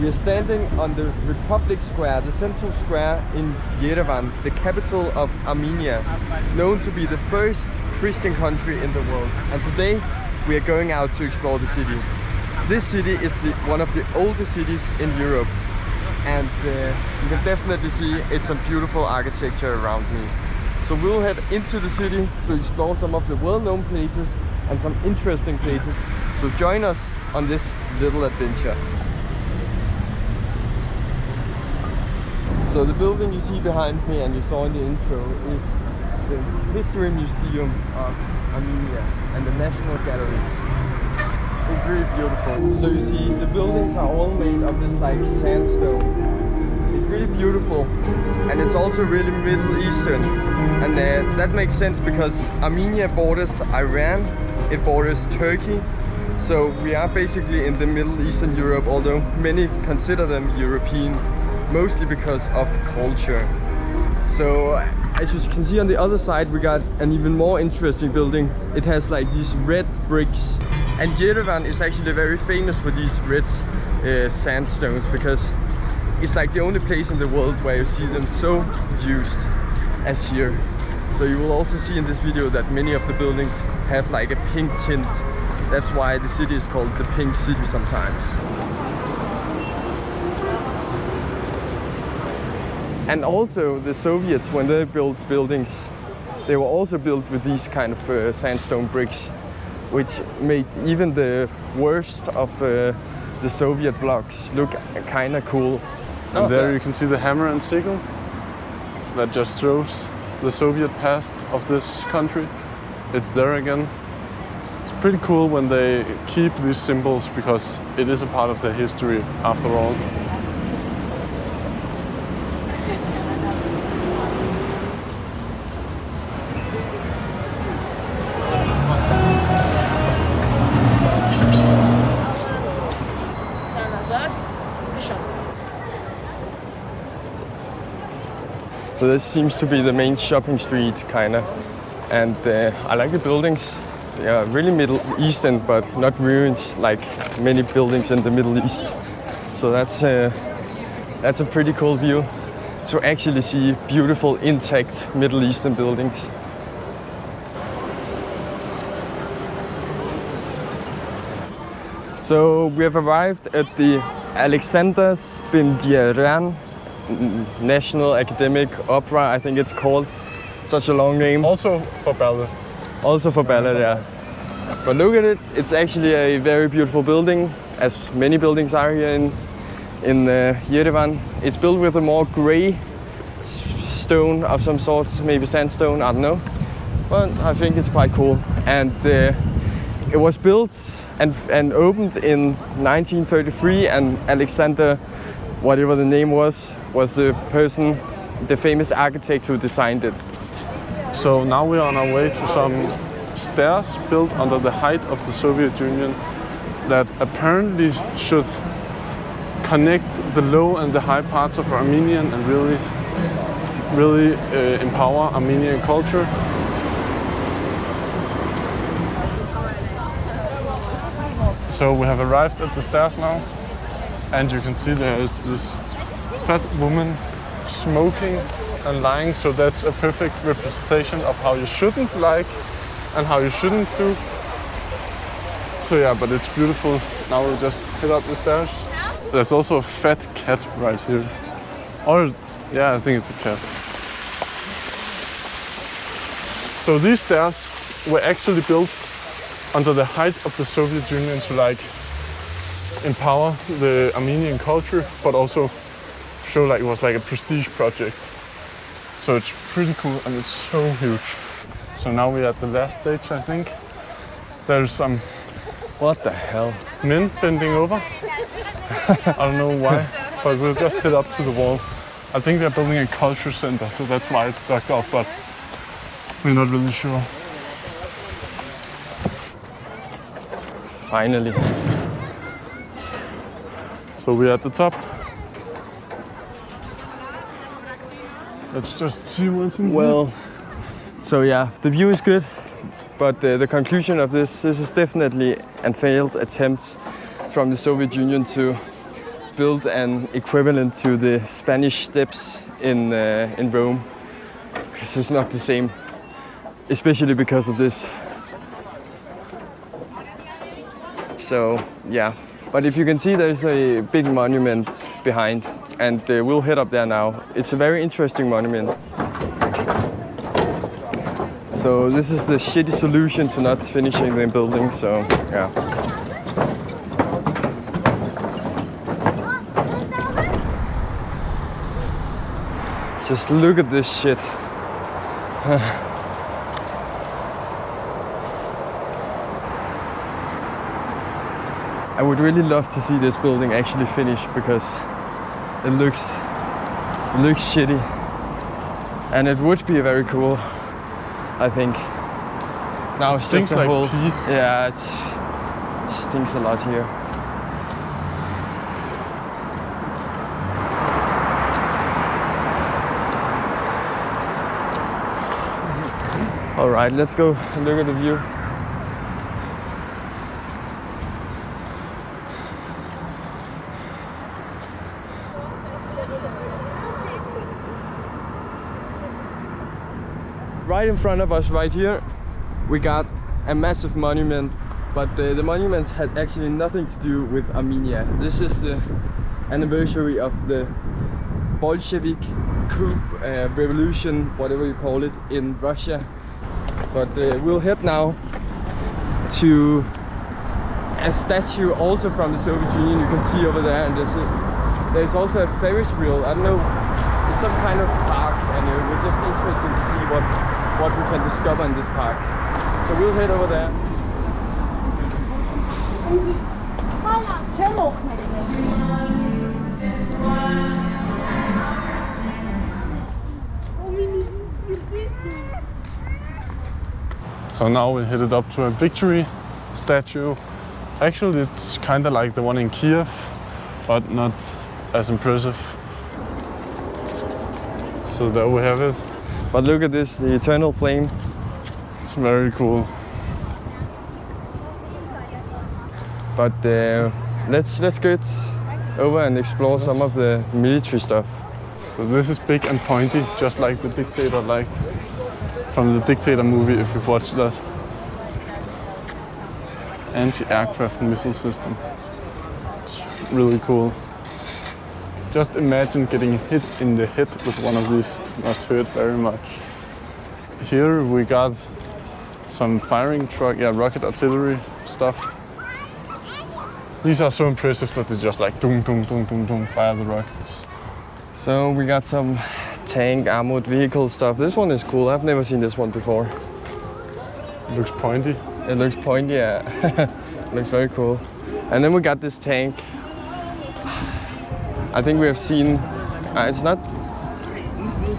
We are standing on the Republic Square, the central square in Yerevan, the capital of Armenia, known to be the first Christian country in the world. And today we are going out to explore the city. This city is one of the oldest cities in Europe, and you can definitely see it's a beautiful architecture around me. So we'll head into the city to explore some of the well-known places and some interesting places. So join us on this little adventure. So the building you see behind me and you saw in the intro is the History Museum of Armenia and the National Gallery. It's really beautiful. So you see the buildings are all made of this like sandstone. It's really beautiful, and it's also really Middle Eastern, and that makes sense because Armenia borders Iran, it borders Turkey. So we are basically in the Middle Eastern Europe, although many consider them European, mostly because of culture. So as you can see on the other side, we got an even more interesting building. It has like these red bricks, and Yerevan is actually very famous for these red sandstones, because it's like the only place in the world where you see them so used as here. So you will also see in this video that many of the buildings have like a pink tint. That's why the city is called the Pink City sometimes. And also the Soviets, when they built buildings, they were also built with these kind of sandstone bricks, which made even the worst of the Soviet blocks look kind of cool. And there you can see the hammer and sickle that just shows the Soviet past of this country. It's there again. It's pretty cool when they keep these symbols, because it is a part of their history after all. So this seems to be the main shopping street, kinda. And I like the buildings. They are really Middle Eastern, but not ruins like many buildings in the Middle East. So that's a pretty cool view, to actually see beautiful, intact Middle Eastern buildings. So we have arrived at the Alexander Spindyaran National Academic Opera, I think it's called. Such a long name. Also for ballet. Also for ballet, yeah. But look at it, it's actually a very beautiful building, as many buildings are here in Yerevan. It's built with a more grey stone of some sorts, maybe sandstone, I don't know. But I think it's quite cool. And it was built and opened in 1933, and Alexander, whatever the name was the person, the famous architect who designed it. So now we are on our way to some stairs built under the height of the Soviet Union that apparently should connect the low and the high parts of Armenian and really empower Armenian culture. So we have arrived at the stairs now, and you can see there is this fat woman smoking and lying, so that's a perfect representation of how you shouldn't like and how you shouldn't do. So yeah, but it's beautiful. Now we'll just head up the stairs. There's also a fat cat right here. Or, yeah, I think it's a cat. So these stairs were actually built under the height of the Soviet Union to like empower the Armenian culture, but also show like it was like a prestige project. So it's pretty cool, and it's so huge. So now we're at the last stage, I think. There's some... What the hell? Men bending over. I don't know why, but we'll just head up to the wall. I think they're building a culture center, so that's why it's blocked off, but we're not really sure. Finally. So we're at the top. Let's just see what's in here. Well, so yeah, the view is good, but the conclusion of this is definitely a failed attempt from the Soviet Union to built an equivalent to the Spanish steps in Rome, because it's not the same, especially because of this. So yeah, but if you can see, there's a big monument behind, and we'll head up there now. It's a very interesting monument. So this is the shitty solution to not finishing the building, so yeah. Just look at this shit. I would really love to see this building actually finished, because it looks shitty, and it would be very cool, I think. Now it's just a whole, yeah, it stinks a lot here. All right, let's go and look at the view. Right in front of us, right here, we got a massive monument, but the monument has actually nothing to do with Armenia. This is the anniversary of the Bolshevik coup, revolution, whatever you call it, in Russia. But we'll head now to a statue also from the Soviet Union. You can see over there, and there's also a Ferris wheel. I don't know, it's some kind of park, and it was just interesting to see what we can discover in this park. So we'll head over there. So now we headed up to a victory statue. Actually, it's kind of like the one in Kiev, but not as impressive. So there we have it. But look at this, the eternal flame. It's very cool. But let's get over and explore some of the military stuff. So this is big and pointy, just like the Dictator liked from the Dictator movie, if you've watched that. Anti-aircraft missile system. It's really cool. Just imagine getting hit in the head with one of these. Must hurt very much. Here we got some firing truck, rocket artillery stuff. These are so impressive that they just like doom, doom, doom, doom, doom, fire the rockets. So we got some tank armored vehicle stuff. This one is cool. I've never seen this one before. It looks pointy. It looks pointy, yeah. It looks very cool. And then we got this tank. I think we have seen, it's not,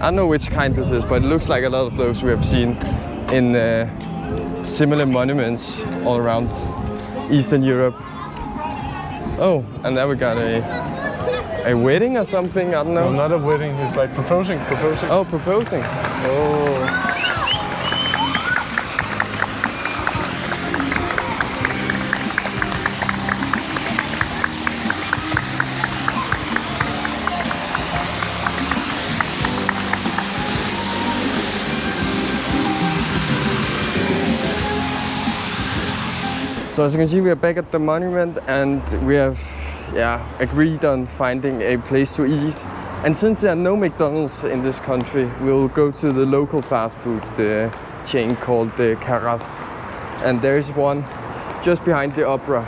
I don't know which kind this is, but it looks like a lot of those we have seen in similar monuments all around Eastern Europe. Oh, and there we got a wedding or something, I don't know. No, not a wedding, it's like proposing. Oh, proposing. Oh. So as you can see, we are back at the monument, and we have agreed on finding a place to eat. And since there are no McDonald's in this country, we'll go to the local fast food chain called Karas. And there's one just behind the opera.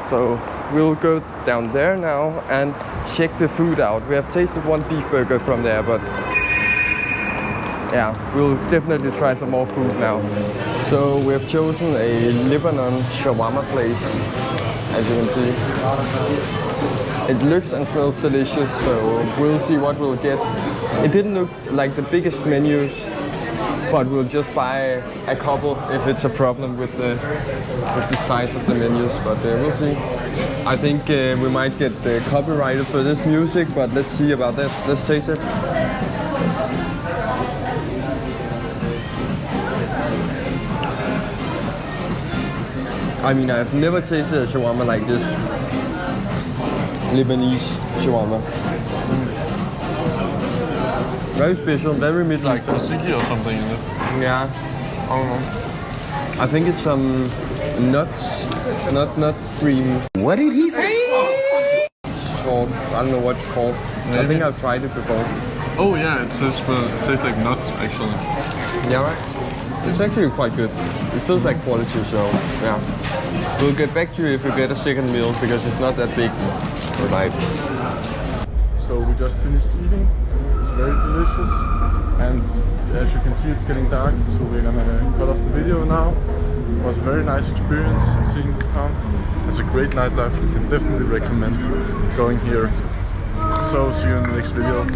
So we'll go down there now and check the food out. We have tasted one beef burger from there, but yeah, we'll definitely try some more food now. So we have chosen a Lebanon shawarma place, as you can see. It looks and smells delicious, so we'll see what we'll get. It didn't look like the biggest menus, but we'll just buy a couple if it's a problem with the size of the menus, but we'll see. I think we might get copyrighted for this music, but let's see about that. Let's taste it. I mean, I've never tasted a shawarma like this. Lebanese shawarma. Very special, very It's like middle. tzatziki or something in it. Yeah, I don't know. I think it's some nuts, not cream. What did he say? Salt. I don't know what it's called. I think I've tried it before. Oh yeah, it tastes like nuts actually. Yeah, right. It's actually quite good. It feels like quality, so yeah. We'll get back to you if we get a second meal because it's not that big. Right. So we just finished eating. It's very delicious, and as you can see, it's getting dark. So we're gonna cut off the video now. It was a very nice experience seeing this town. It's a great nightlife. We can definitely recommend going here. So see you in the next video.